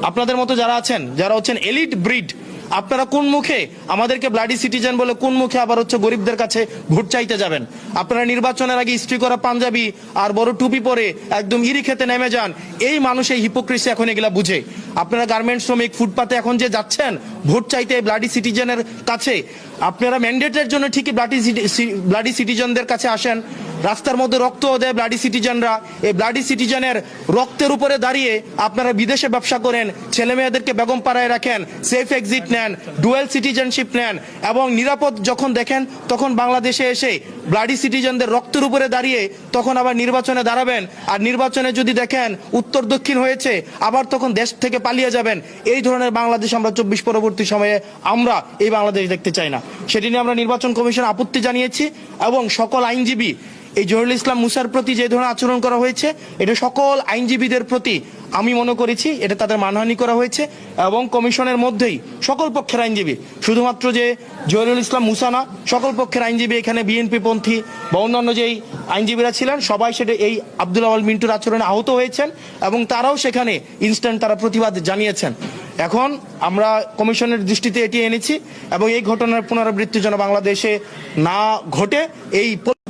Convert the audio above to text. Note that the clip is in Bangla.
আপনাদের মতো যারা আছেন, যারা হচ্ছেন এলিট ব্রিড, আপনারা কোন মুখে আমাদেরকে ব্লাডি সিটিজেন বলে কোন মুখে আবার হচ্ছে গরিবদের কাছে ভোট চাইতে যাবেন? আপনারা নির্বাচনের আগে ইস্ত্রি করা পাঞ্জাবি আর বড় টুপি পরে একদম ইরি খেতে নেমে যান। এই মানুষ এই হিপোক্রেসি এখন এগুলা বুঝে। আপনারা গার্মেন্টস শ্রমিক ফুটপাতে এখন যে যাচ্ছেন ভোট চাইতে ব্লাডি সিটিজেনের কাছে, আপনারা ম্যান্ডেটের জন্য ঠিকই ব্লাডি সিটিজেনদের কাছে আসেন। রাস্তার মধ্যে রক্ত দেয় ব্লাডি সিটিজেনরা। এই ব্লাডি সিটিজেনের রক্তের উপরে দাঁড়িয়ে আপনারা বিদেশে ব্যবসা করেন, ছেলে মেয়েদেরকে বেগম পাড়ায় রাখেন, সেফ এক্সিট নেন, ডুয়েল সিটিজেনশিপ নেন, এবং নিরাপদ যখন দেখেন তখন বাংলাদেশে এসে ব্লাডি সিটিজেনদের রক্তের উপরে দাঁড়িয়ে তখন আবার নির্বাচনে দাঁড়াবেন। আর নির্বাচনে যদি দেখেন উত্তর দক্ষিণ হয়েছে, আবার তখন দেশ থেকে পালিয়ে যাবেন। এই ধরনের বাংলাদেশ আমরা 24 পরবর্তী সময়ে আমরা এই বাংলাদেশ দেখতে চাই না। সেটি নিয়ে আমরা নির্বাচন কমিশন আপত্তি জানিয়েছি এবং সকল আইনজীবী এই জহিরুল ইসলাম মুসার প্রতি যে ধরনের আচরণ করা হয়েছে, এটা সকল আইনজীবীদের প্রতি আমি মনে করেছি এটা তাদের মানহানি করা হয়েছে। এবং কমিশনের মধ্যেই সকল পক্ষের আইনজীবী, শুধুমাত্র যে জহিরুল ইসলাম মুসা না, সকল পক্ষের আইনজীবী, এখানে বিএনপি পন্থী বা অন্যান্য যেই আইনজীবীরা ছিলেন সবাই সেটা এই আব্দুল আওয়াল মিন্টুর আচরণে আহত হয়েছেন এবং তারাও সেখানে ইনস্ট্যান্ট তারা প্রতিবাদ জানিয়েছেন। এখন আমরা কমিশনের দৃষ্টিতে এটি এনেছি এবং এই ঘটনার পুনরাবৃত্তি যেন বাংলাদেশে না ঘটে, এই